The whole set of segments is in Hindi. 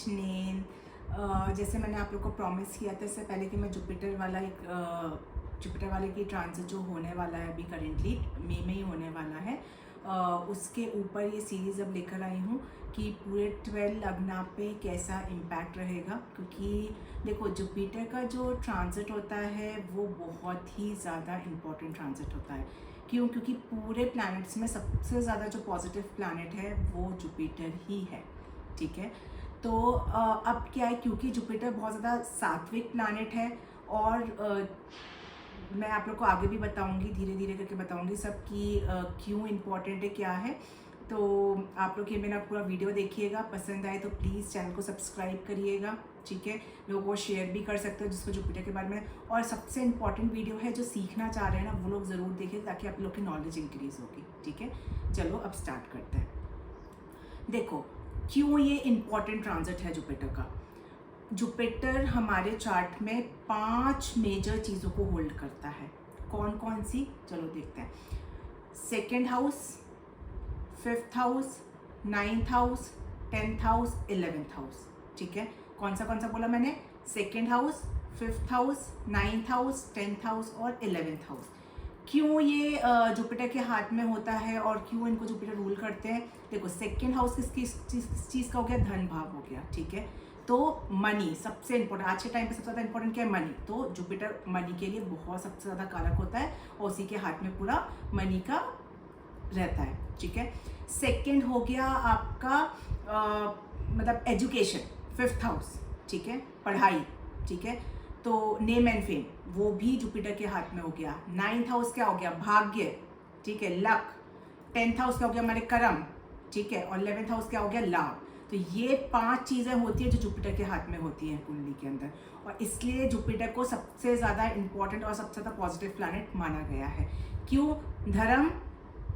नेन। जैसे मैंने आप लोग को प्रॉमिस किया था इससे पहले कि मैं जुपिटर वाले की ट्रांजिट जो होने वाला है अभी करेंटली मई में ही होने वाला है, उसके ऊपर ये सीरीज़ अब लेकर आई हूँ कि पूरे 12 लग्ना पे कैसा इम्पैक्ट रहेगा। क्योंकि देखो जुपिटर का जो ट्रांजिट होता है वो बहुत ही ज़्यादा इम्पॉर्टेंट ट्रांजिट होता है। क्यों? क्योंकि पूरे प्लैनेट्स में सबसे ज़्यादा जो पॉजिटिव प्लैनेट है वो जुपिटर ही है, ठीक है। तो अब क्या है, क्योंकि जुपिटर बहुत ज़्यादा सात्विक प्लैनेट है और मैं आप लोग को आगे भी बताऊंगी, धीरे धीरे करके बताऊंगी सब कि क्यों इम्पोर्टेंट है, क्या है। तो आप लोग ये मेरा पूरा वीडियो देखिएगा, पसंद आए तो प्लीज़ चैनल को सब्सक्राइब करिएगा, ठीक है। लोगों को शेयर भी कर सकते हो जिसको जुपिटर के बारे में। और सबसे इम्पॉर्टेंट वीडियो है, जो सीखना चाह रहे हैं ना वो लोग ज़रूर देखें ताकि आप लोग की नॉलेज इंक्रीज़ होगी, ठीक है। चलो अब स्टार्ट करते हैं। देखो क्यों ये इम्पॉर्टेंट ट्रांजिट है जुपिटर का। जुपिटर हमारे चार्ट में 5 मेजर चीज़ों को होल्ड करता है। कौन कौन सी, चलो देखते हैं। Second house, 5th house, 9th house, 10th house, 11th house, ठीक है। कौन सा बोला मैंने? Second house, 5th house, 9th house, 10th house और 11th हाउस। क्यों ये जुपिटर के हाथ में होता है और क्यों इनको जुपिटर रूल करते हैं? देखो सेकेंड हाउस किस चीज़ का हो गया? धन भाव हो गया, ठीक है। तो मनी सबसे इंपॉर्टेंट, आज के टाइम पे सबसे ज़्यादा इंपॉर्टेंट क्या है? मनी। तो जुपिटर मनी के लिए बहुत सबसे ज़्यादा कारक होता है और उसी के हाथ में पूरा मनी का रहता है, ठीक है। सेकंड हो गया आपका मतलब एजुकेशन, 5th हाउस, ठीक है, पढ़ाई, ठीक है। तो नेम एंड फेम वो भी जुपिटर के हाथ में हो गया। 9th हाउस क्या हो गया? भाग्य, ठीक है, लक। 10th हाउस क्या हो गया? हमारे कर्म, ठीक है। और 11th हाउस क्या हो गया? लाभ। तो ये 5 चीज़ें होती है जो जुपिटर के हाथ में होती हैं कुंडली के अंदर, और इसलिए जुपिटर को सबसे ज़्यादा इंपॉर्टेंट और सबसे ज़्यादा पॉजिटिव प्लैनेट माना गया है। क्यों? धर्म,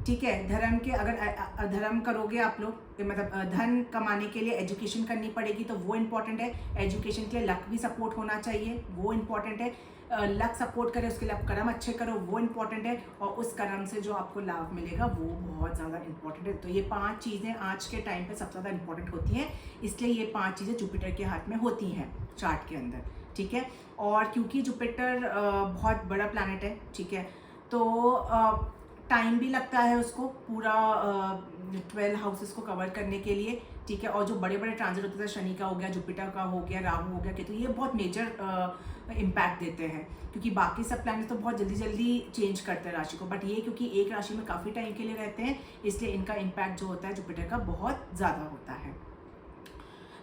ठीक है। धर्म के अगर धर्म करोगे आप लोग, मतलब धन कमाने के लिए एजुकेशन करनी पड़ेगी तो वो इम्पॉर्टेंट है। एजुकेशन के लिए लक भी सपोर्ट होना चाहिए, वो इम्पॉर्टेंट है। लक सपोर्ट करे उसके लिए आप कर्म अच्छे करो, वो इम्पॉर्टेंट है। और उस कर्म से जो आपको लाभ मिलेगा वो बहुत ज़्यादा इंपॉर्टेंट है। तो ये 5 चीज़ें आज के टाइम पे सबसे ज़्यादा इंपॉर्टेंट होती हैं, इसलिए ये 5 चीज़ें जुपिटर के हाथ में होती हैं चार्ट के अंदर, ठीक है। और क्योंकि जुपिटर बहुत बड़ा प्लैनेट है, ठीक है, तो टाइम भी लगता है उसको पूरा 12 हाउसेस को कवर करने के लिए, ठीक है। और जो बड़े बड़े ट्रांजिट होते हैं, शनि का हो गया, जुपिटर का हो गया, राहु हो गया, केतु, ये बहुत मेजर इम्पैक्ट देते हैं। क्योंकि बाकी सब प्लैनेट तो बहुत जल्दी जल्दी चेंज करते हैं राशि को, बट ये क्योंकि एक राशि में काफ़ी टाइम के लिए रहते हैं, इसलिए इनका इम्पैक्ट जो होता है जुपिटर का बहुत ज़्यादा होता है।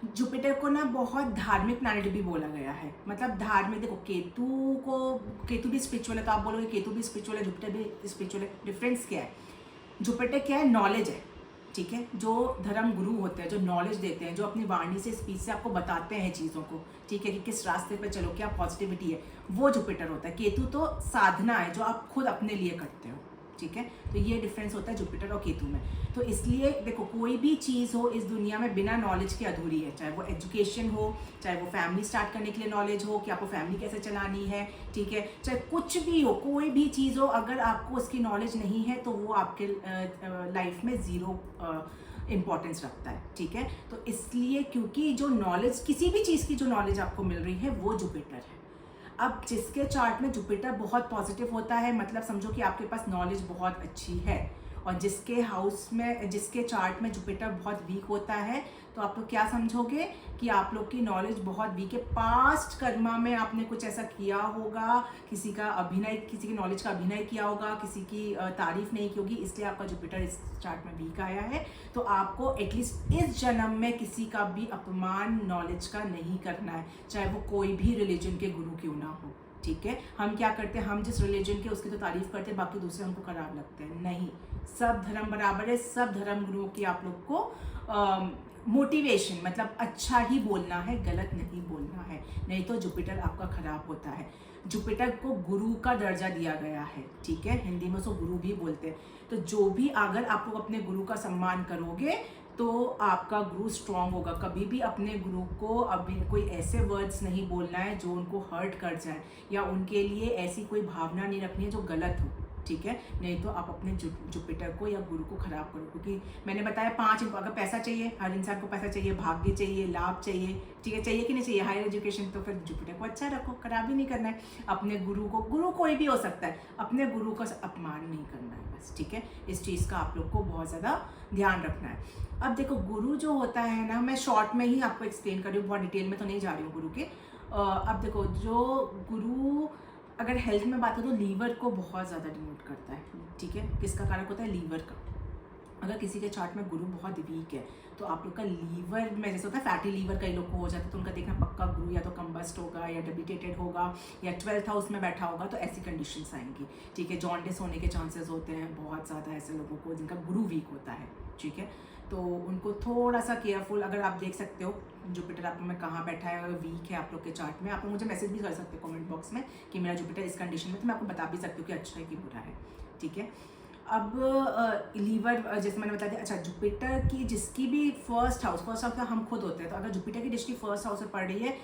जुपिटर को ना बहुत धार्मिक प्लैनेट भी बोला गया है। मतलब धार्मिक, देखो केतु भी स्पिरिचुअल है, तो आप बोलोगे केतु भी स्पिरिचुअल है, जुपिटर भी स्पिरिचुअल है। डिफरेंस क्या है? जुपिटर क्या है? नॉलेज है, ठीक है। जो धर्म गुरु होते हैं, जो नॉलेज देते हैं, जो अपनी वाणी से, स्पीच से आपको बताते हैं चीज़ों को, ठीक है, कि किस रास्ते पे चलो, क्या पॉजिटिविटी है, वो जुपिटर होता है। केतु तो साधना है जो आप खुद अपने लिए करते हो, ठीक है। तो ये डिफरेंस होता है जुपिटर और केतु में। तो इसलिए देखो कोई भी चीज़ हो इस दुनिया में बिना नॉलेज के अधूरी है। चाहे वो एजुकेशन हो, चाहे वो फैमिली स्टार्ट करने के लिए नॉलेज हो कि आपको फैमिली कैसे चलानी है, ठीक है, चाहे कुछ भी हो, कोई भी चीज़ हो, अगर आपको उसकी नॉलेज नहीं है तो वो आपके लाइफ में ज़ीरो इम्पॉर्टेंस रखता है, ठीक है। तो इसलिए क्योंकि जो नॉलेज, किसी भी चीज़ की जो नॉलेज आपको मिल रही है वो जुपिटर है। अब जिसके चार्ट में जुपिटर बहुत पॉजिटिव होता है, मतलब समझो कि आपके पास नॉलेज बहुत अच्छी है। और जिसके हाउस में, जिसके चार्ट में जुपिटर बहुत वीक होता है, तो आप लोग क्या समझोगे कि आप लोग की नॉलेज बहुत वीक है। पास्ट कर्मा में आपने कुछ ऐसा किया होगा, किसी की नॉलेज का अभिनय किया होगा, किसी की तारीफ नहीं की होगी, इसलिए आपका जुपिटर इस चार्ट में वीक आया है। तो आपको एटलीस्ट इस जन्म में किसी का भी अपमान नॉलेज का नहीं करना है, चाहे वो कोई भी रिलीजन के गुरु क्यों ना हो, ठीक है। हम क्या करते हैं, हम जिस रिलीजन के उसकी तो तारीफ करते हैं, बाकी दूसरे हमको खराब लगते हैं। नहीं, सब धर्म बराबर है। सब धर्म गुरुओं की आप लोग को मोटिवेशन, मतलब अच्छा ही बोलना है, गलत नहीं बोलना है, नहीं तो जुपिटर आपका खराब होता है। जुपिटर को गुरु का दर्जा दिया गया है, ठीक है, हिंदी में उसको गुरु भी बोलते हैं। तो जो भी, अगर आप लोग अपने गुरु का सम्मान करोगे तो आपका गुरु स्ट्रांग होगा। कभी भी अपने गुरु को अभी कोई ऐसे वर्ड्स नहीं बोलना है जो उनको हर्ट कर जाए, या उनके लिए ऐसी कोई भावना नहीं रखनी है जो गलत हो, ठीक है, नहीं तो आप अपने जुपिटर को या गुरु को खराब करो। क्योंकि मैंने बताया 5, अगर पैसा चाहिए, हर इंसान को पैसा चाहिए, भाग्य चाहिए, लाभ चाहिए, ठीक है, चाहिए कि नहीं चाहिए, हायर एजुकेशन, तो फिर जुपिटर को अच्छा रखो, खराब ही नहीं करना है। अपने गुरु को, गुरु कोई भी हो सकता है, अपने गुरु का अपमान नहीं करना है बस, ठीक है। इस चीज़ का आप लोग को बहुत ज़्यादा ध्यान रखना है। अब देखो गुरु जो होता है ना, मैं शॉर्ट में ही आपको एक्सप्लेन कर रही हूँ, बहुत डिटेल में तो नहीं जा रही हूँ गुरु के। अब देखो जो गुरु, अगर हेल्थ में बात हो तो लीवर को बहुत ज़्यादा डिनोट करता है, ठीक है। किसका कारक होता है? लीवर का। अगर किसी के चार्ट में गुरु बहुत वीक है तो आप लोग का लीवर में, जैसे होता है फैटी लीवर कई लोग को हो जाता है, तो उनका देखना पक्का गुरु या तो कम्बस्ट होगा या डेबिटेटेड होगा या 12th हाउस में बैठा होगा, तो ऐसी कंडीशंस आएंगी, ठीक है। जॉन्डिस होने के चांसेस होते हैं बहुत ज़्यादा ऐसे लोगों को जिनका गुरु वीक होता है, ठीक है। तो उनको थोड़ा सा केयरफुल, अगर आप देख सकते हो जुपिटर आप लोग में कहाँ बैठा है, अगर वीक है आप लोग के चार्ट में, आप लोग मुझे मैसेज भी कर सकते हो कमेंट बॉक्स में कि मेरा जुपिटर इस कंडीशन में, तो मैं आपको बता भी सकती हूँ कि अच्छा है कि बुरा है, ठीक है। अब लीवर जैसे मैंने बता दिया। अच्छा, जुपिटर की जिसकी भी फर्स्ट हाउस का हम खुद होते हैं, तो अगर जुपिटर की दृष्टि फर्स्ट हाउस में पड़ रही है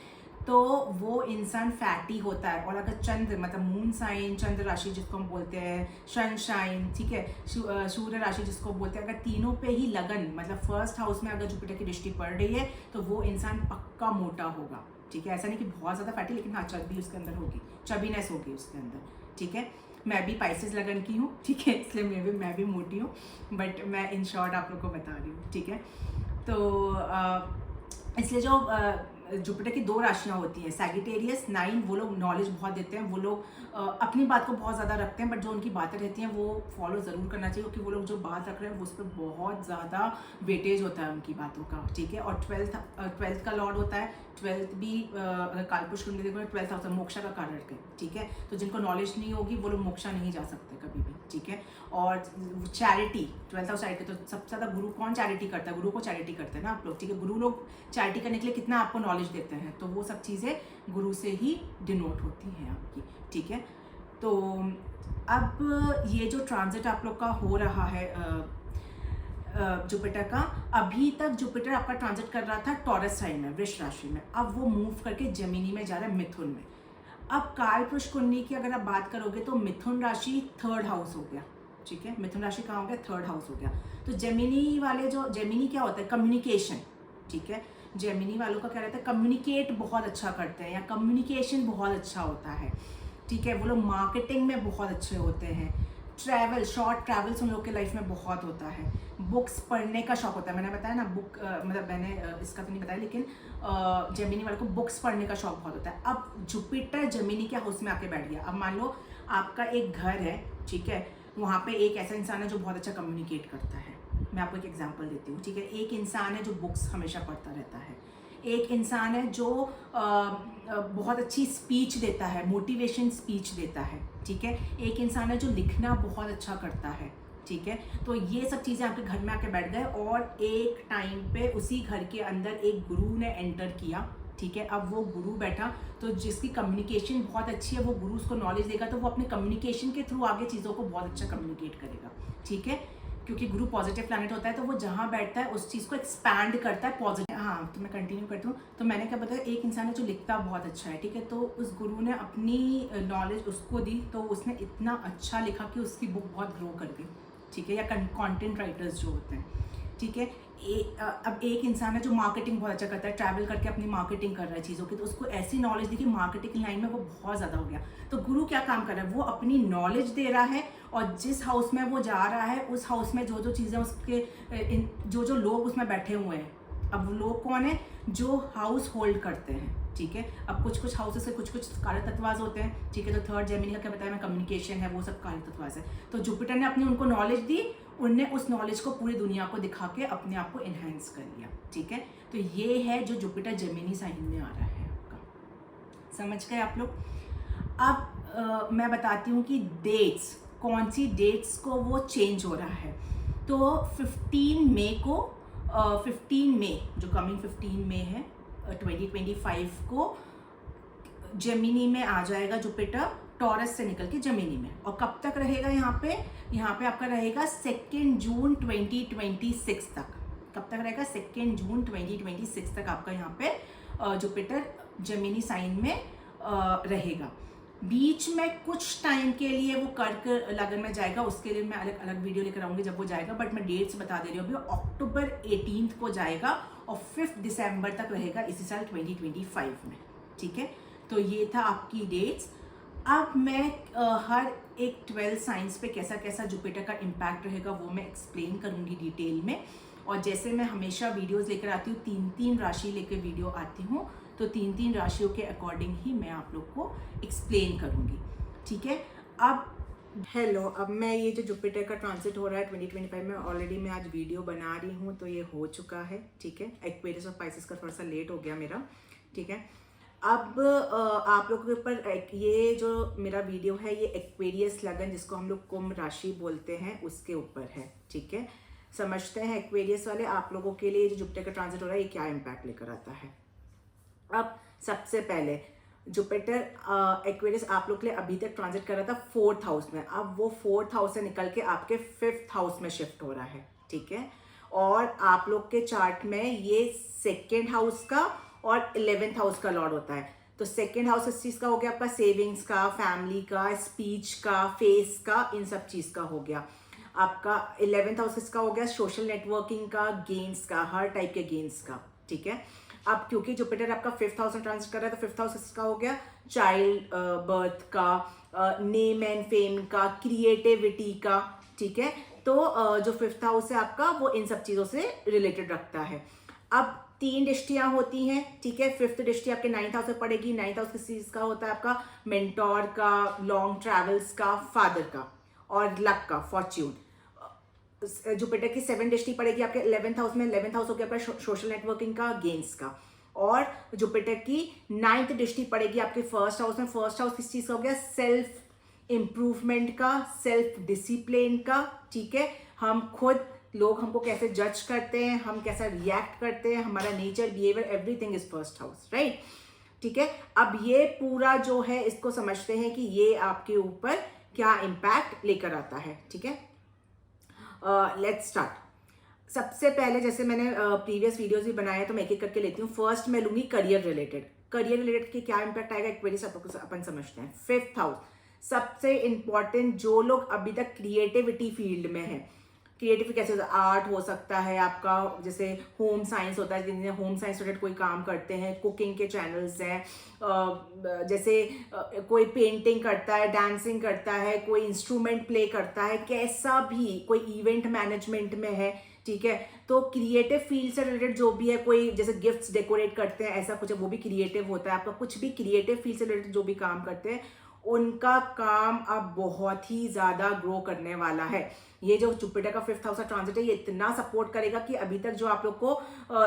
तो वो इंसान फैटी होता है। और अगर चंद्र मतलब मून साइन, चंद्र राशि जिसको हम बोलते हैं, सनशाइन, ठीक है, सूर्य राशि जिसको बोलते हैं, अगर तीनों पे ही लगन मतलब फर्स्ट हाउस में अगर जुपिटर की दृष्टि पड़ रही है तो वो इंसान पक्का मोटा होगा, ठीक है। ऐसा नहीं कि बहुत ज़्यादा फैटी, लेकिन हाँ चर्बी उसके अंदर होगी, चर्बीनेस होगी उसके अंदर, ठीक है। मैं भी पाइसेस लगन की हूँ, ठीक है, इसलिए मैं भी मोटी हूँ, बट मैं इन शॉर्ट आप लोग को बता रही हूँ, ठीक है। तो इसलिए जो जुपिटर की 2 राशियाँ होती हैं, सैगिटेरियस 9, वो लोग नॉलेज बहुत देते हैं, वो लोग अपनी बात को बहुत ज़्यादा रखते हैं, बट जो उनकी बातें रहती हैं वो फॉलो ज़रूर करना चाहिए, क्योंकि वो लोग जो बात रख रहे हैं वो उस पर बहुत ज़्यादा वेटेज होता है उनकी बातों का, ठीक है। और 12th का लॉर्ड होता है, 12th भी अगर कालपुरुष कुंडली देखो 12th हाउस मोक्षा का कारक है, ठीक है। तो जिनको नॉलेज नहीं होगी वो लोग मोक्षा नहीं जा सकते कभी भी, ठीक है। और चैरिटी, 12th हाउस चैरिटी, तो सबसे ज़्यादा गुरु कौन चैरिटी करता है? गुरु को चैरिटी करते हैं ना आप लोग, ठीक है। गुरु लोग चैरिटी करने के लिए कितना आपको नॉलेज देते हैं, तो वो सब चीज़ें गुरु से ही डिनोट होती हैं आपकी, ठीक है। तो अब ये जो ट्रांजिट आप लोग का हो रहा है जुपिटर का, अभी तक जुपिटर आपका ट्रांजिट कर रहा था टॉरस साइन में, वृष राशि में, अब वो मूव करके जेमिनी में जा रहा है, मिथुन में। अब कालपुरुष कुंडली की अगर आप बात करोगे तो मिथुन राशि 3rd हाउस हो गया, ठीक है। मिथुन राशि कहाँ हो गया? 3rd हाउस हो गया। तो जेमिनी वाले, जो जेमिनी क्या होता है? कम्युनिकेशन, ठीक है। जेमिनी वालों का क्या रहता है? कम्युनिकेट बहुत अच्छा करते हैं या कम्युनिकेशन बहुत अच्छा होता है, ठीक है। वो लोग मार्केटिंग में बहुत अच्छे होते हैं, ट्रैवल, शॉर्ट ट्रैवल्स उन लोग के लाइफ में बहुत होता है, बुक्स पढ़ने का शौक होता है। मैंने बताया ना बुक मतलब मैंने इसका तो नहीं बताया, लेकिन जेमिनी वाले को बुक्स पढ़ने का शौक बहुत होता है। अब जुपिटर जेमिनी के हाउस में आके बैठ गया। अब मान लो आपका एक घर है, ठीक है, वहाँ पे एक ऐसा इंसान है जो बहुत अच्छा कम्युनिकेट करता है। मैं आपको एक एग्जांपल देती हूँ, ठीक है। एक इंसान है जो बुक्स हमेशा पढ़ता रहता है, एक इंसान है जो बहुत अच्छी स्पीच देता है, मोटिवेशन स्पीच देता है, ठीक है। एक इंसान है जो लिखना बहुत अच्छा करता है, ठीक है। तो ये सब चीज़ें आपके घर में आके बैठ गए और एक टाइम पे उसी घर के अंदर एक गुरु ने एंटर किया, ठीक है। अब वो गुरु बैठा, तो जिसकी कम्युनिकेशन बहुत अच्छी है वो गुरु उसको नॉलेज देगा, तो वो अपने कम्युनिकेशन के थ्रू आगे चीज़ों को बहुत अच्छा कम्युनिकेट करेगा, ठीक है। क्योंकि गुरु पॉजिटिव प्लैनेट होता है, तो वो जहाँ बैठता है उस चीज़ को एक्सपैंड करता है पॉजिटिव। हाँ, तो मैं कंटिन्यू करती हूँ। तो मैंने क्या बताया, एक इंसान है जो लिखता बहुत अच्छा है, ठीक है। तो उस गुरु ने अपनी नॉलेज उसको दी, तो उसने इतना अच्छा लिखा कि उसकी बुक बहुत ग्रो कर गई, ठीक है। या कंटेंट राइटर्स जो होते हैं, ठीक है। अब एक इंसान है जो मार्केटिंग बहुत अच्छा करता है, ट्रैवल करके अपनी मार्केटिंग कर रहा है चीज़ों की, तो उसको ऐसी नॉलेज दी कि मार्केटिंग लाइन में वो बहुत ज़्यादा हो गया। तो गुरु क्या काम कर रहा है? वो अपनी नॉलेज दे रहा है, और जिस हाउस में वो जा रहा है उस हाउस में जो जो चीज़ें उसके जो जो लोग उसमें बैठे हुए हैं, अब वो लोग कौन है? जो हाउस होल्ड करते हैं, ठीक है। अब कुछ हाउसेस से कुछ कार्य तत्वाज होते हैं, ठीक है। तो 3rd जेमिनी का क्या बताया मैं, कम्युनिकेशन है, वो सब कार्य तत्वाज है। तो जुपिटर ने अपनी उनको नॉलेज दी, उनने उस नॉलेज को पूरी दुनिया को दिखा के अपने आप को इन्हेंस कर लिया, ठीक है। तो ये है जो जुपिटर जेमिनी साइन में आ रहा है आपका, समझ गए आप लोग। अब मैं बताती हूँ कि डेट्स, कौन सी डेट्स को वो चेंज हो रहा है। तो 15 मई को 15 मई जो कमिंग 15 मई है 2025 को जेमिनी में आ जाएगा जुपिटर, टॉरस से निकल के जेमिनी में। और कब तक रहेगा यहाँ पे आपका रहेगा 2 जून 2026 तक। कब तक रहेगा? 2 जून 2026 तक आपका यहाँ पे जुपिटर जेमिनी साइन में रहेगा। बीच में कुछ टाइम के लिए वो कर्क लगन में जाएगा, उसके लिए मैं अलग अलग वीडियो लेकर आऊंगी जब वो जाएगा, बट मैं डेट्स बता दे रही हूँ अभी। अक्टूबर 18 को जाएगा और 5 दिसंबर तक रहेगा इसी साल 2025 में, ठीक है। तो ये था आपकी डेट्स। अब मैं हर एक 12 साइंस पे कैसा कैसा जुपिटर का इम्पैक्ट रहेगा वो मैं एक्सप्लेन करूंगी डिटेल में। और जैसे मैं हमेशा वीडियोस लेकर आती हूँ, 3-3 राशि लेकर वीडियो आती हूँ, तो 3-3 राशियों के अकॉर्डिंग ही मैं आप लोग को एक्सप्लेन करूंगी, ठीक है। अब हेलो, अब मैं ये जो जुपिटर का ट्रांजिट हो रहा है 2025 में, ऑलरेडी मैं आज वीडियो बना रही हूँ तो ये हो चुका है, ठीक है। एक्वेरियस और पाइसेस का थोड़ा सा लेट हो गया मेरा, ठीक है। अब आप लोगों के ऊपर ये जो मेरा वीडियो है ये एक्वेरियस लगन, जिसको हम लोग कुंभ राशि बोलते हैं, उसके ऊपर है, ठीक है। समझते हैं एक्वेरियस वाले आप लोगों के लिए जो जुपिटर का ट्रांजिट हो रहा है ये क्या इम्पैक्ट लेकर आता है। अब सबसे पहले जुपिटर एक्वेरियस आप लोग के लिए अभी तक ट्रांजिट कर रहा था 4th हाउस में, अब वो 4th हाउस से निकल के आपके 5th हाउस में शिफ्ट हो रहा है, ठीक है। और आप लोग के चार्ट में ये 2nd हाउस का और 11th हाउस का लॉर्ड होता है। तो 2nd हाउस इस चीज का हो गया आपका सेविंग्स का, फैमिली का, स्पीच का, फेस का, इन सब चीज का हो गया। आपका 11th हाउस इसका हो गया सोशल नेटवर्किंग का, गेन्स का, हर टाइप के गेन्स का, ठीक है। अब क्योंकि जुपिटर आपका 5th हाउस में ट्रांजिट कर रहा है तो 5th हाउस इसका हो गया चाइल्ड बर्थ का, नेम एंड फेम का, क्रिएटिविटी का, ठीक है। तो जो 5th हाउस है आपका वो इन सब चीजों से रिलेटेड रखता है। अब 3 दृष्टियां होती हैं, ठीक है। 5th दृष्टि आपके 9th हाउस में पड़ेगी। 9th हाउस किस चीज का होता है आपका, मेंटोर का, लॉन्ग ट्रैवल्स का, फादर का और लक का, फॉर्च्यून। जुपिटर की 7th दृष्टि पड़ेगी आपके 11th हाउस में। 11th हाउस हो गया आपका सोशल नेटवर्किंग का, गेन्स का। और जुपिटर की 9th दृष्टि पड़ेगी आपके 1st हाउस में। 1st हाउस किस चीज का हो गया, सेल्फ इम्प्रूवमेंट का, सेल्फ डिसिप्लिन का, ठीक है। हम खुद, लोग हमको कैसे जज करते हैं, हम कैसा रिएक्ट करते हैं, हमारा nature, behaviour, everything is 1st house, right, ठीक है। अब ये पूरा जो है इसको समझते हैं कि ये आपके ऊपर क्या इम्पैक्ट लेकर आता है, ठीक है। Let's start. सबसे पहले जैसे मैंने प्रीवियस वीडियोस भी बनाए तो मैं एक एक करके लेती हूँ। फर्स्ट मैं लूंगी करियर रिलेटेड। करियर रिलेटेड के क्या इंपैक्ट आएगा एक्वेरियस अपन समझते हैं। 5th हाउस सबसे इंपॉर्टेंट, जो लोग अभी तक क्रिएटिविटी फील्ड में है। क्रिएटिव कैसे होता है, आर्ट हो सकता है आपका, जैसे होम साइंस होता है, जिन्हें होम साइंस रिलेटेड कोई काम करते हैं, कुकिंग के चैनल्स हैं, जैसे कोई पेंटिंग करता है, डांसिंग करता है, कोई इंस्ट्रूमेंट प्ले करता है, कैसा भी, कोई इवेंट मैनेजमेंट में है, ठीक है। तो क्रिएटिव फील्ड से रिलेटेड जो भी है, कोई जैसे गिफ्ट्स डेकोरेट करते हैं, ऐसा कुछ है, वो भी क्रिएटिव होता है आपका। कुछ भी क्रिएटिव फील्ड से रिलेटेड जो भी काम करते हैं उनका काम अब बहुत ही ज्यादा ग्रो करने वाला है। ये जो जुपिटर का 5th हाउस का ट्रांजिट है ये इतना सपोर्ट करेगा कि अभी तक जो आप लोग को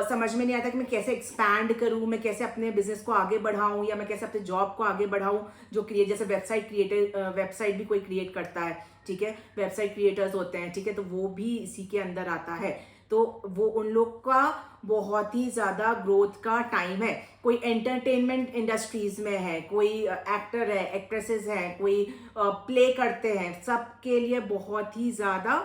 समझ में नहीं आता कि मैं कैसे एक्सपैंड करूं, मैं कैसे अपने बिजनेस को आगे बढ़ाऊं, या मैं कैसे अपने जॉब को आगे बढ़ाऊं, जो क्रिएट, जैसे वेबसाइट भी कोई क्रिएट करता है, ठीक है, वेबसाइट क्रिएटर्स होते हैं, ठीक है, तो वो भी इसी के अंदर आता है। तो वो उन लोग का बहुत ही ज्यादा ग्रोथ का टाइम है। कोई एंटरटेनमेंट इंडस्ट्रीज में है, कोई एक्टर है, एक्ट्रेसेस हैं, कोई प्ले करते हैं, सबके लिए बहुत ही ज्यादा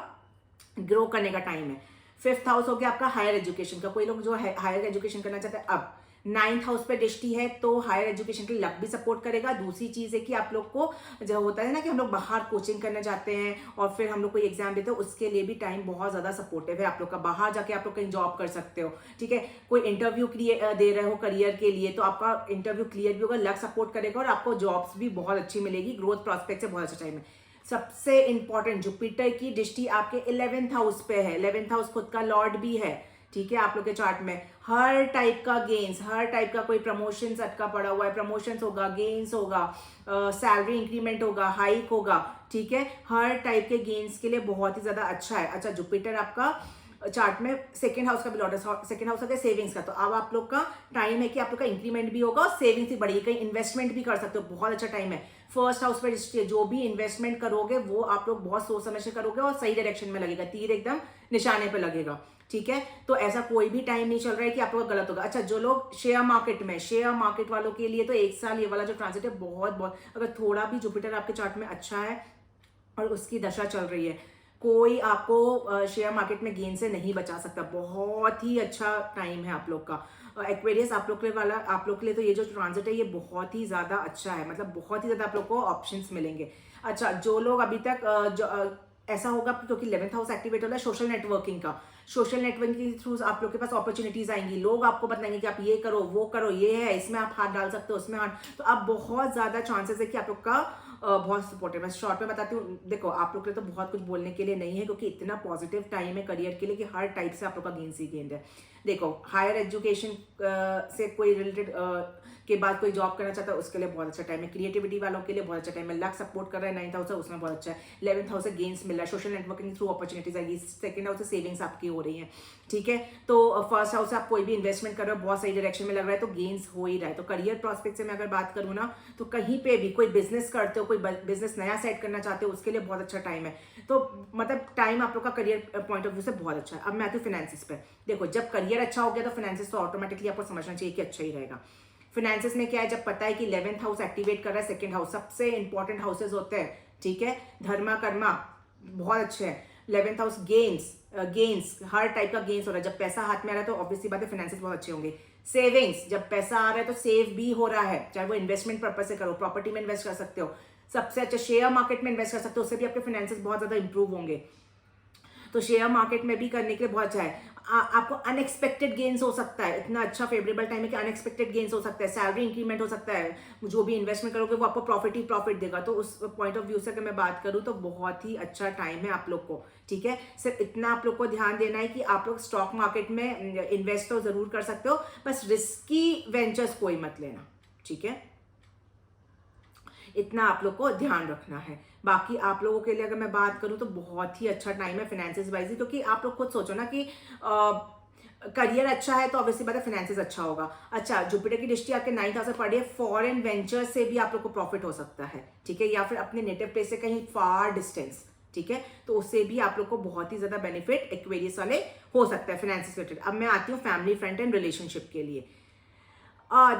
ग्रो करने का टाइम है। 5th हाउस हो गया आपका हायर एजुकेशन का। कोई लोग जो है हायर एजुकेशन करना चाहते हैं, अब 9th हाउस पे दृष्टि है तो हायर एजुकेशन के लिए लक भी सपोर्ट करेगा। दूसरी चीज है कि आप लोग को जो होता है ना कि हम लोग बाहर कोचिंग करने जाते हैं और फिर हम लोग कोई एग्जाम देते हैं, उसके लिए भी टाइम बहुत ज्यादा सपोर्टिव है आप लोग का। बाहर जाके आप लोग कहीं जॉब कर सकते हो, ठीक है। कोई इंटरव्यू दे रहे हो करियर के लिए तो आपका इंटरव्यू क्लियर भी होगा, लक सपोर्ट करेगा और आपको जॉब्स भी बहुत अच्छी मिलेगी। ग्रोथ प्रॉस्पेक्ट से बहुत अच्छा टाइम है। सबसे इंपॉर्टेंट, जुपिटर की दृष्टि आपके 11th हाउस पे है। 11th हाउस खुद का लॉर्ड भी है, ठीक है। आप लोग के चार्ट में हर टाइप का गेन्स, हर टाइप का कोई प्रमोशन अटका पड़ा हुआ है, प्रमोशंस होगा, गेन्स होगा, सैलरी इंक्रीमेंट होगा, हाइक होगा, ठीक है। हर टाइप के गेन्स के लिए बहुत ही ज्यादा अच्छा है। अच्छा, जुपिटर आपका चार्ट में 2nd हाउस का भी लॉर्ड है। 2nd हाउस का सेविंग्स का, तो अब आप लोग का टाइम है कि आप लोग का इंक्रीमेंट भी होगा और सेविंग्स भी बढ़ेगी, कहीं इन्वेस्टमेंट भी कर सकते हो, बहुत अच्छा टाइम है। 1st हाउस पर जो भी इन्वेस्टमेंट करोगे वो आप लोग बहुत सोच समझ के करोगे और सही डायरेक्शन में लगेगा, तीर एकदम निशाने पे लगेगा, ठीक है। तो ऐसा कोई भी टाइम नहीं चल रहा है कि आप लोग गलत होगा। अच्छा, जो लोग शेयर मार्केट में, शेयर मार्केट वालों के लिए तो 1 साल ये वाला जो ट्रांजिट है बहुत, अगर थोड़ा भी जुपिटर आपके चार्ट में अच्छा है और उसकी दशा चल रही है कोई आपको शेयर मार्केट में गेन से नहीं बचा सकता। बहुत ही अच्छा टाइम है आप लोग का। एक्वेरियस आप लोग के वाला, आप लोग के लिए तो ये जो ट्रांजिट है ये बहुत ही ज़्यादा अच्छा है, मतलब बहुत ही ज़्यादा आप लोग को ऑप्शंस मिलेंगे। अच्छा, जो लोग अभी तक ऐसा होगा क्योंकि 11th हाउस एक्टिवेट हो रहा है सोशल नेटवर्किंग का, सोशल नेटवर्किंग के थ्रू आप लोग के पास अपॉर्चुनिटीज आएंगी, लोग आपको बताएंगे कि आप ये करो वो करो, ये है इसमें आप हाथ डाल सकते हो उसमें हाथ, तो आप बहुत ज्यादा चांसेस है कि आप लोग का बहुत सपोर्टिव। मैं शॉर्ट में बताती हूँ, देखो आप लोग के लिए तो बहुत कुछ बोलने के लिए नहीं है क्योंकि इतना पॉजिटिव टाइम है करियर के लिए कि हर टाइप से आप लोग का गेन्स ही गेंद है। देखो हायर एजुकेशन से कोई रिलेटेड के बाद कोई जॉब करना चाहता है उसके लिए बहुत अच्छा टाइम है, क्रिएटिविटी वालों के लिए बहुत अच्छा टाइम है, लक सपोर्ट कर रहा है 9th हाउस है उसमें बहुत अच्छा है, 11th हाउस से गेन्स मिल रहा है, सोशल नेटवर्किंग थ्रू अपॉर्चुनिटीज आएगी, 2nd हाउस से सेविंग्स आपकी हो रही है, ठीक है। तो 1st हाउस से आप कोई भी इन्वेस्टमेंट कर रहे हो बहुत सही डायरेक्शन में लग रहा है तो गेन्स हो ही रहा है। तो करियर प्रोस्पेक्ट से मैं अगर बात करूँ ना तो कहीं पे भी कोई बिजनेस करते हो, कोई बिजनेस नया सेट करना चाहते हो उसके लिए बहुत अच्छा टाइम है। तो मतलब टाइम आप लोग का करियर पॉइंट ऑफ व्यू से बहुत अच्छा है। अब मैं आती हूँ फाइनेंसिस पे। देखो जब करियर अच्छा हो गया तो फाइनेंसिस तो ऑटोमेटिकली आपको समझना चाहिए कि अच्छा ही रहेगा। फाइनेंसिस में क्या है, जब पता है कि 11th हाउस एक्टिवेट कर रहा है, 2nd हाउस सबसे इंपॉर्टेंट हाउसेज होते हैं, ठीक है, धर्मा कर्मा बहुत अच्छे हैं, 11th हाउस गेन्स हर टाइप का गेन्स हो रहा है। जब पैसा हाथ में आ रहा है तो ऑब्वियसली बात है फाइनेंसिस बहुत अच्छे होंगे। सेविंग्स, जब पैसा आ रहा है तो सेव भी हो रहा है, चाहे वो इन्वेस्टमेंट पर्पज से करो, प्रॉपर्टी में इन्वेस्ट कर सकते हो, सबसे अच्छा शेयर मार्केट में इन्वेस्ट कर सकते हो, उससे भी आपके फाइनेंसिस बहुत ज्यादा इंप्रूव होंगे। तो शेयर मार्केट में भी करने के लिए बहुत अच्छा है। आपको अनएक्सपेक्टेड गेन्स हो सकता है, इतना अच्छा फेवरेबल टाइम है कि अनएक्सपेक्टेड गेन्स हो सकता है, सैलरी इंक्रीमेंट हो सकता है, जो भी इन्वेस्टमेंट करोगे वो आपको प्रॉफिट ही प्रॉफिट देगा। तो उस पॉइंट ऑफ व्यू से अगर मैं बात करूं तो बहुत ही अच्छा टाइम है आप लोग को, ठीक है। सिर्फ इतना आप लोग को ध्यान देना है कि आप लोग स्टॉक मार्केट में इन्वेस्ट तो जरूर कर सकते हो, बस रिस्की वेंचर्स कोई मत लेना, ठीक है, इतना आप लोग को ध्यान रखना है। बाकी आप लोगों के लिए अगर मैं बात करूं तो बहुत ही अच्छा टाइम है फाइनेंसिस वाइज, क्योंकि आप लोग खुद सोचो ना कि करियर अच्छा है तो ऑब्वियसली बात है फाइनेंसिस अच्छा होगा। अच्छा, जुपिटर की दृष्टि आपके 9th हाउस में पड़ी है, फॉरेन वेंचर से भी आप लोग को प्रॉफिट हो सकता है, ठीक है, या फिर अपने नेटिव प्लेस से कहीं फार डिस्टेंस, ठीक है, तो उससे भी आप लोग को बहुत ही ज्यादा बेनिफिट एक्वेरियस वाले हो सकता है फाइनेंसिस रिलेटेड। अब मैं आती हूँ फैमिली फ्रंट एंड रिलेशनशिप के लिए।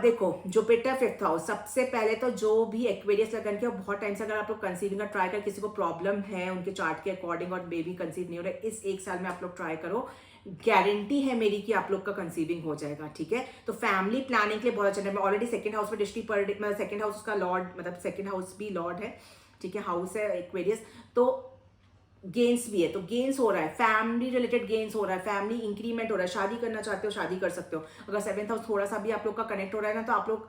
देखो जुपिटर 5th हाउस, सबसे पहले तो जो भी एक्वेरियस लगन के बहुत टाइम से अगर आप लोग कंसीविंग का ट्राई कर, किसी को प्रॉब्लम है उनके चार्ट के अकॉर्डिंग और बेबी कंसीव नहीं हो रहा है, इस 1 साल में आप लोग ट्राई करो, गारंटी है मेरी कि आप लोग का कंसीविंग हो जाएगा, ठीक है। तो फैमिली प्लानिंग के लिए बहुत अच्छा है। मैं ऑलरेडी 2nd हाउस में दृष्टि पर, मतलब 2nd हाउस का लॉर्ड, मतलब 2nd हाउस भी लॉर्ड है, ठीक है, हाउस है एक्वेरियस, तो गेन्स भी है, तो गेन्स हो रहा है, फैमिली रिलेटेड गेन्स हो रहा है, फैमिली इंक्रीमेंट हो रहा है, शादी करना चाहते हो शादी कर सकते हो। अगर 7th हाउस थोड़ा सा भी आप लोग का कनेक्ट हो रहा है ना तो आप लोग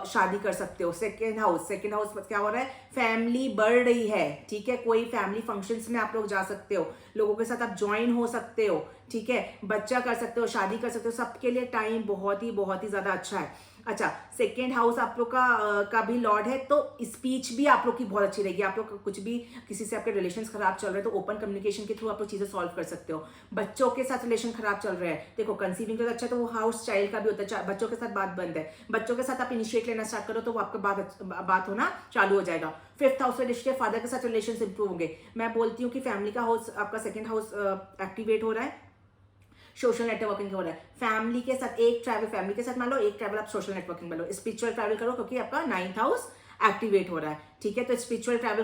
शादी कर सकते हो। सेकंड हाउस क्या हो रहा है, फैमिली बढ़ रही है, ठीक है, कोई फैमिली फंक्शंस में आप लोग जा सकते हो, लोगों के साथ आप ज्वाइन हो सकते हो, ठीक है, बच्चा कर सकते हो, शादी कर सकते हो, सबके लिए टाइम बहुत ही ज्यादा अच्छा है। अच्छा, 2nd हाउस आप लोग का भी लॉर्ड है, तो स्पीच भी आप लोग की बहुत अच्छी रहेगी। आप लोग कुछ भी किसी से आपके रिलेशंस खराब चल रहे हैं तो ओपन कम्युनिकेशन के थ्रू आप लोग चीजें सॉल्व कर सकते हो। बच्चों के साथ रिलेशन खराब चल रहे हैं, देखो कंसीविंग तो अच्छा, तो वो हाउस चाइल्ड का भी होता है, बच्चों के साथ बात बंद है, बच्चों के साथ आप इनिशिएट लेना स्टार्ट करो तो वो आपका बात होना चालू हो जाएगा। 5th हाउस में रिश्ते, फादर के साथ रिलेशन इंप्रूव होंगे। मैं बोलती हूँ कि फैमिली का हाउस आपका 2nd हाउस एक्टिवेट हो रहा है, सोशल नेटवर्किंग हो रहा है, फैमिली के साथ एक ट्रैवल, फैमिली के साथ मान लो एक ट्रैवल आप सोशल नेटवर्किंग में लो, स्पिरिचुअल ट्रैवल करो क्योंकि आपका 9th हाउस एक्टिवेट हो रहा है, ठीक है, तो स्पिरिचुअल ट्रैवल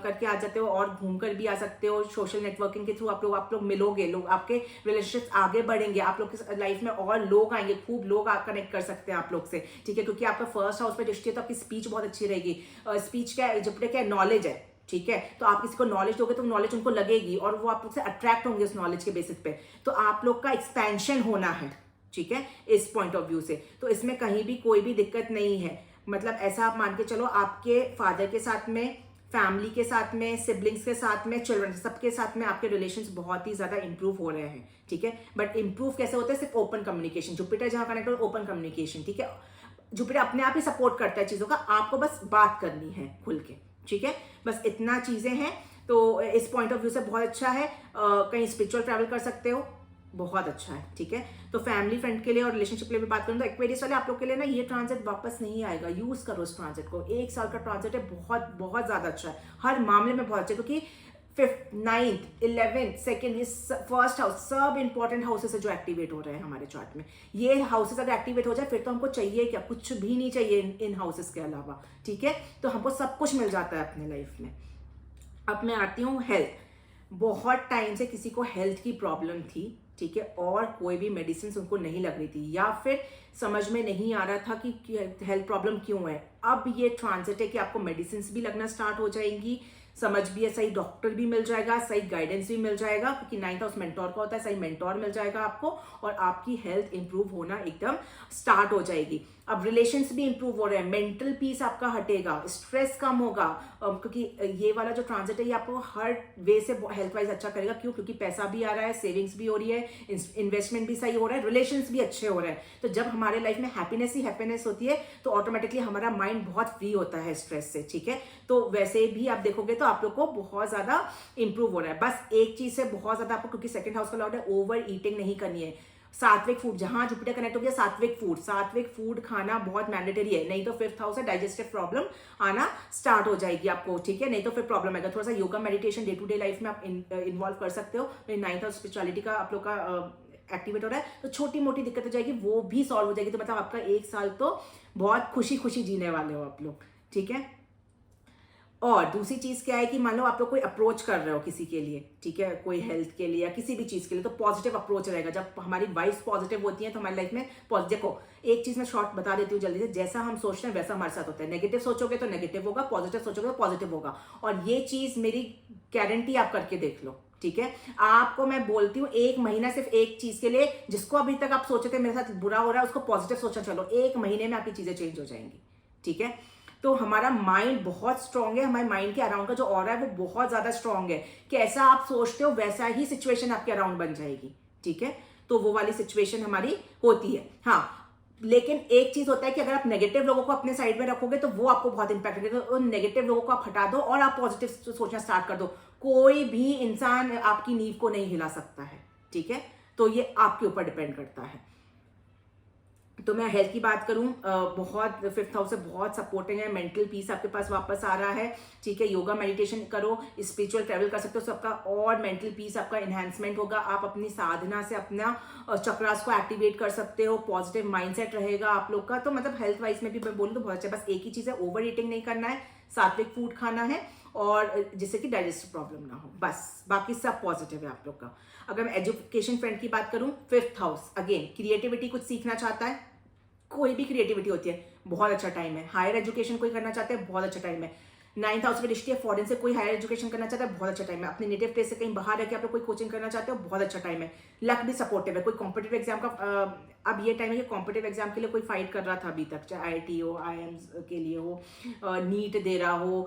करके आ जाते हो और घूम कर भी आ सकते हो। सोशल नेटवर्किंग के थ्रू आप लोग मिलोगे, लोग आपके रिलेशनशिप्स आगे बढ़ेंगे, आप लोग की लाइफ में और लोग आएंगे, खूब लोग कनेक्ट कर सकते हैं आप लोग से, ठीक है, क्योंकि आपका 1st हाउस में दृष्टि है तो आपकी स्पीच बहुत अच्छी रहेगी। स्पीच क्या है, जुपिटर क्या है, नॉलेज है, ठीक है, तो आप किसी को नॉलेज दोगे तो नॉलेज उनको लगेगी और वो आप लोग से अट्रैक्ट होंगे उस नॉलेज के बेसिस पे, तो आप लोग का एक्सपेंशन होना है, ठीक है, इस पॉइंट ऑफ व्यू से। तो इसमें कहीं भी कोई भी दिक्कत नहीं है, मतलब ऐसा आप मान के चलो आपके फादर के साथ में, फैमिली के साथ में, सिबलिंग्स के साथ में, चिल्ड्रन सबके साथ में आपके रिलेशंस बहुत ही ज्यादा इंप्रूव हो रहे हैं, ठीक है। बट इंप्रूव कैसे होते हैं, सिर्फ ओपन कम्युनिकेशन, जुपिटर जहां कनेक्ट हो ओपन कम्युनिकेशन, ठीक है, जुपिटर अपने आप ही सपोर्ट करता है चीजों का, आपको बस बात करनी है खुल के, ठीक है, बस इतना चीजें हैं। तो इस पॉइंट ऑफ व्यू से बहुत अच्छा है, कहीं स्पिरिचुअल ट्रैवल कर सकते हो, बहुत अच्छा है, ठीक है। तो फैमिली फ्रेंड के लिए और रिलेशनशिप के लिए भी बात करूँ तो एक्वेरियस वाले आप लोग के लिए ना ये ट्रांजिट वापस नहीं आएगा, यूज करो इस ट्रांजिट को, 1 साल का ट्रांजिट है, बहुत ज्यादा अच्छा है, हर मामले में बहुत अच्छा है, क्योंकि 5th, 9th, 11th, 2nd, 1st house सब इंपॉर्टेंट हाउसेस है जो एक्टिवेट हो रहे हैं हमारे चार्ट में। ये हाउसेस अगर एक्टिवेट हो जाए फिर तो हमको चाहिए क्या, कुछ भी नहीं चाहिए इन हाउसेस के अलावा, ठीक है, तो हमको सब कुछ मिल जाता है अपने लाइफ में। अब मैं आती हूँ हेल्थ। बहुत टाइम से किसी को हेल्थ की प्रॉब्लम थी, ठीक है, और कोई भी मेडिसिन उनको नहीं लग रही थी, या फिर समझ में नहीं आ रहा था कि हेल्थ प्रॉब्लम क्यों है। अब ये ट्रांजिट है कि आपको मेडिसिन भी लगना स्टार्ट हो जाएंगी, समझ भी है, सही डॉक्टर भी मिल जाएगा, सही गाइडेंस भी मिल जाएगा, क्योंकि 9th हाउस मेंटोर का होता है, सही मेंटोर मिल जाएगा आपको, और आपकी हेल्थ इंप्रूव होना एकदम स्टार्ट हो जाएगी। अब रिलेशंस भी इंप्रूव हो रहे हैं, मेंटल पीस आपका हटेगा, स्ट्रेस कम होगा, क्योंकि ये वाला जो ट्रांजिट है ये आपको हर वे से हेल्थ वाइज अच्छा करेगा। क्यों? क्योंकि पैसा भी आ रहा है, सेविंग्स भी हो रही है, इन्वेस्टमेंट भी सही हो रहा है, रिलेशंस भी अच्छे हो रहे हैं। तो जब हमारे लाइफ में हैप्पीनेस ही हैप्पीनेस होती है तो ऑटोमेटिकली हमारा माइंड बहुत फ्री होता है स्ट्रेस से, ठीक है। तो वैसे भी आप देखोगे तो आप लोग को बहुत ज्यादा इंप्रूव हो रहा है। बस एक चीज से बहुत ज्यादा आपको, क्योंकि सेकंड हाउस का लॉर्ड है, ओवर ईटिंग नहीं करनी है। सात्विक फूड, जहां जुपिटर कनेक्ट हो गया, सात्विक फूड खाना बहुत मैंडेटरी है, नहीं तो 5th हाउस है, डाइजेस्टिव प्रॉब्लम आना स्टार्ट हो जाएगी आपको, ठीक है, नहीं तो फिर प्रॉब्लम आएगा। थोड़ा सा yoga meditation day to day life में आप इन्वॉल्व कर सकते हो। 9th हाउस स्पिरिचुअलिटी का आप लोग का एक्टिवेट हो रहा है, तो छोटी मोटी दिक्कत हो जाएगी, वो भी सॉल्व हो जाएगी। तो मतलब आपका 1 साल तो बहुत खुशी खुशी जीने वाले हो आप लोग, ठीक है। और दूसरी चीज क्या है कि मान लो आप लोग कोई अप्रोच कर रहे हो किसी के लिए, ठीक है, कोई हेल्थ के लिए या किसी भी चीज के लिए, तो पॉजिटिव अप्रोच रहेगा। जब हमारी वाइब्स पॉजिटिव होती हैं तो हमारी लाइफ में देखो, एक चीज मैं शॉर्ट बता देती हूँ जल्दी से, जैसा हम सोचते हैं वैसा हमारे साथ होता है। नेगेटिव सोचोगे तो नेगेटिव होगा, पॉजिटिव सोचोगे तो पॉजिटिव होगा। और ये चीज मेरी गारंटी आप करके देख लो, ठीक है। आपको मैं बोलती हूँ 1 महीना सिर्फ एक चीज के लिए, जिसको अभी तक आप सोचे थे मेरे साथ बुरा हो रहा है, उसको पॉजिटिव सोचा चलो, 1 महीने में आपकी चीजें चेंज हो जाएंगी, ठीक है। तो हमारा माइंड बहुत स्ट्रांग है, हमारे माइंड के अराउंड का जो ऑरा है वो बहुत ज्यादा स्ट्रांग है, कि ऐसा आप सोचते हो वैसा ही सिचुएशन आपके अराउंड बन जाएगी, ठीक है। तो वो वाली सिचुएशन हमारी होती है। हाँ, लेकिन एक चीज होता है कि अगर आप नेगेटिव लोगों को अपने साइड में रखोगे तो वो आपको बहुत इंपैक्ट करेगा। तो उन नेगेटिव लोगों को आप हटा दो और आप पॉजिटिव सोचना स्टार्ट कर दो। कोई भी इंसान आपकी नींव को नहीं हिला सकता है, ठीक है। तो ये आपके ऊपर डिपेंड करता है। तो मैं हेल्थ की बात करूं, बहुत 5th हाउस से बहुत सपोर्टिंग है, मेंटल पीस आपके पास वापस आ रहा है, ठीक है। योगा मेडिटेशन करो, स्पिरिचुअल ट्रैवल कर सकते हो, सबका और मेंटल पीस आपका एनहांसमेंट होगा। आप अपनी साधना से अपना चक्रास को एक्टिवेट कर सकते हो, पॉजिटिव माइंडसेट रहेगा आप लोग का। तो मतलब हेल्थ वाइज में भी मैं बोलूँ तो बहुत अच्छा। बस एक ही चीज है, ओवर ईटिंग नहीं करना है, सात्विक फूड खाना है, और जिससे कि डाइजेस्टिव प्रॉब्लम ना हो, बस बाकी सब पॉजिटिव है आप लोग का। अगर मैं एजुकेशन फ्रेंड की बात करूं, 5th हाउस अगेन क्रिएटिविटी, कुछ सीखना चाहता है, कोई भी क्रिएटिविटी होती है, बहुत अच्छा टाइम है। हायर एजुकेशन कोई करना चाहते हैं, बहुत अच्छा टाइम है। 9th हाउस में दृष्टि है, फॉरेन से कोई हायर एजुकेशन करना चाहता है, बहुत अच्छा टाइम है। अपने नेटिव प्लेस से कहीं बाहर रह के आप लोग कोई कोचिंग करना चाहते हो, बहुत अच्छा टाइम है। लक भी सपोर्टिव है। कोई कॉम्पिटेटिव एग्जाम का अब ये टाइम है कि कॉम्पिटेटिव एग्जाम के लिए कोई फाइट कर रहा था अभी तक, चाहे IIT हो, IIMs के लिए हो, नीट दे रहा हो,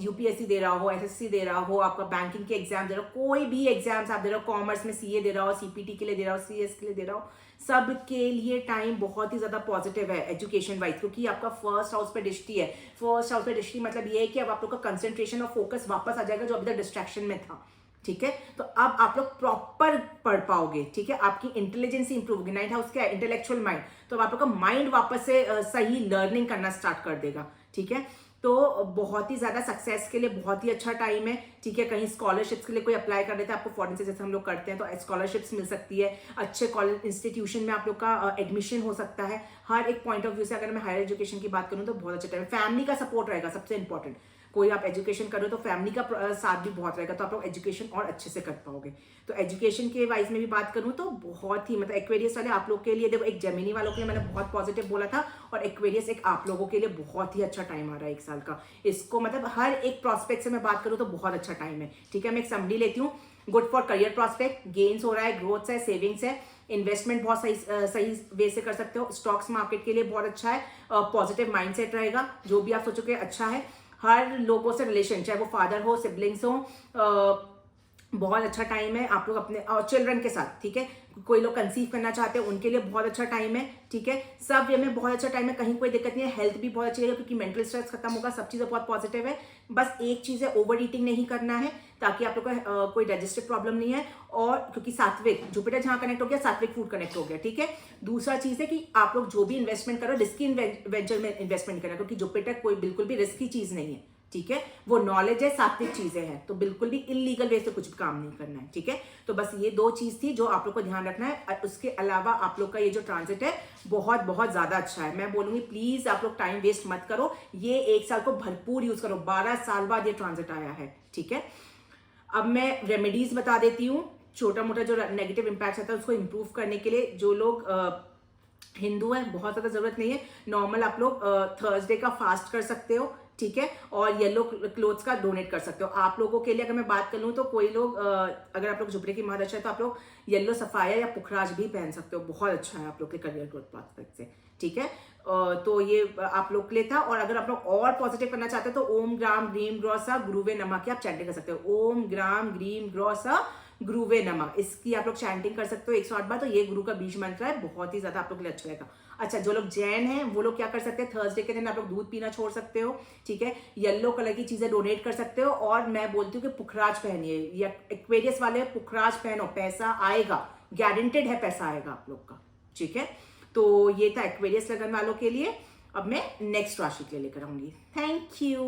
UPSC दे रहा हो, SSC दे रहा हो, आपका बैंकिंग के एग्जाम दे रहा हो, कोई भी एग्जाम्स आप दे रहे हो, कॉमर्स में CA दे रहा हो, CPT के लिए दे रहा हो, CS के लिए दे रहा हो, सबके लिए टाइम बहुत ही ज्यादा पॉजिटिव है एजुकेशन वाइज, क्योंकि आपका 1st हाउस पे दृष्टि है। 1st हाउस पे दृष्टि मतलब ये है कि अब आप लोग का कंसंट्रेशन और फोकस वापस आ जाएगा, जो अभी तक डिस्ट्रैक्शन में था, ठीक है। तो अब आप लोग प्रॉपर पढ़ पाओगे, ठीक है। आपकी इंटेलिजेंस इंप्रूव होगी। 9th हाउस क्या है? Intellectual mind. तो अब आप लोग का माइंड वापस से सही लर्निंग करना स्टार्ट कर देगा, ठीक है। तो बहुत ही ज्यादा सक्सेस के लिए बहुत ही अच्छा टाइम है, ठीक है। कहीं स्कॉलरशिप्स के लिए कोई अप्लाई कर देता है, आपको फॉरेन से जैसे हम लोग करते हैं तो स्कॉलरशिप्स मिल सकती है, अच्छे कॉलेज इंस्टीट्यूशन में आप लोग का एडमिशन हो सकता है। हर एक पॉइंट ऑफ व्यू से अगर मैं हायर एजुकेशन की बात करूँ तो बहुत अच्छा टाइम है। फैमिली का सपोर्ट रहेगा सबसे इंपॉर्टेंट। कोई आप एजुकेशन करो तो फैमिली का साथ भी बहुत रहेगा, तो आप लोग एजुकेशन और अच्छे से कर पाओगे। तो एजुकेशन के वाइज में भी बात करूं तो बहुत ही मतलब एक्वेरियस वाले आप लोग के लिए, देखो एक जेमिनी वालों के लिए मैंने बहुत पॉजिटिव बोला था, और एक्वेरियस एक आप लोगों के लिए बहुत ही अच्छा टाइम आ रहा है 1 साल का। इसको मतलब हर एक प्रोस्पेक्ट से मैं बात करूं तो बहुत अच्छा टाइम है, ठीक है। मैं एक समरी लेती हूँ। Good for career prospect, gains हो रहा है, ग्रोथ है, सेविंग्स है, इन्वेस्टमेंट बहुत सही वे से कर सकते हो। स्टॉक्स मार्केट के लिए बहुत अच्छा है, पॉजिटिव माइंडसेट रहेगा, जो भी आप सोचोगे अच्छा है। हर लोगों से रिलेशन, चाहे वो फादर हो, सिबलिंग्स हो, बहुत अच्छा टाइम है आप लोग अपने और चिल्ड्रन के साथ, ठीक है। कोई लोग कंसीव करना चाहते हैं उनके लिए बहुत अच्छा टाइम है, ठीक है। सब वे में बहुत अच्छा टाइम है, कहीं कोई दिक्कत नहीं है। हेल्थ भी बहुत अच्छी रहेगी क्योंकि मेंटल स्ट्रेस खत्म होगा, सब चीजें बहुत पॉजिटिव है। बस एक चीज है, ओवर ईटिंग नहीं करना है, ताकि आप लोग का कोई डाइजेस्टिव प्रॉब्लम नहीं है। और क्योंकि सात्विक जुपिटर जहां कनेक्ट हो गया, सात्विक फूड कनेक्ट हो गया, ठीक है। दूसरा चीज है कि आप लोग जो भी इन्वेस्टमेंट करो, रिस्की वेंचर में इन्वेस्टमेंट करना, क्योंकि जुपिटर कोई बिल्कुल भी रिस्की चीज नहीं है, ठीक है। वो नॉलेज है, सात्विक चीजें हैं, तो बिल्कुल भी इलीगल वे से कुछ भी काम नहीं करना है, ठीक है। तो बस ये 2 चीज थी जो आप लोग को ध्यान रखना है। उसके अलावा आप लोग का ये जो ट्रांजिट है बहुत बहुत ज्यादा अच्छा है। मैं बोलूंगी प्लीज आप लोग टाइम वेस्ट मत करो, ये 1 साल को भरपूर यूज करो। 12 साल बाद ये ट्रांजिट आया है, ठीक है। अब मैं रेमेडीज बता देती हूँ, छोटा मोटा जो नेगेटिव इम्पैक्ट आता है उसको इम्प्रूव करने के लिए। जो लोग हिंदू है, बहुत ज़्यादा ज़रूरत नहीं है, नॉर्मल आप लोग थर्सडे का फास्ट कर सकते हो, ठीक है, और येलो क्लोथ्स का डोनेट कर सकते हो। आप लोगों के लिए अगर मैं बात कर लूँ तो कोई लोग अगर आप लोग जुपिटर की महादशा है तो आप लोग येलो सफाया या पुखराज भी पहन सकते हो, बहुत अच्छा है आप लोग के करियर ग्रोथ प्रोस्पेक्ट से, ठीक है। तो ये आप लोग के लिए था। और अगर आप लोग और पॉजिटिव करना चाहते हो तो ओम ग्राम ग्रीम ग्रॉसा गुरुवे नमः की आप चैंटिंग कर सकते हो। ओम ग्राम ग्रीम ग्रॉसा गुरुवे नमः, इसकी आप लोग चैंटिंग कर सकते हो 108 बार। तो ये गुरु का बीज मंत्र है, बहुत ही ज्यादा आप लोग के लिए अच्छा रहेगा। अच्छा, जो लोग जैन हैं वो लोग क्या कर सकते हैं, थर्सडे के दिन आप लोग दूध पीना छोड़ सकते हो, ठीक है, येलो कलर की चीजें डोनेट कर सकते हो। और मैं बोलती हूँ कि पुखराज पहनिए, या एक्वेरियस वाले पुखराज पहनो, पैसा आएगा, गारंटेड है पैसा आएगा आप लोग का, ठीक है। तो ये था एक्वेरियस लगन वालों के लिए। अब मैं नेक्स्ट राशि के लिए लेकर आऊंगी। Thank you.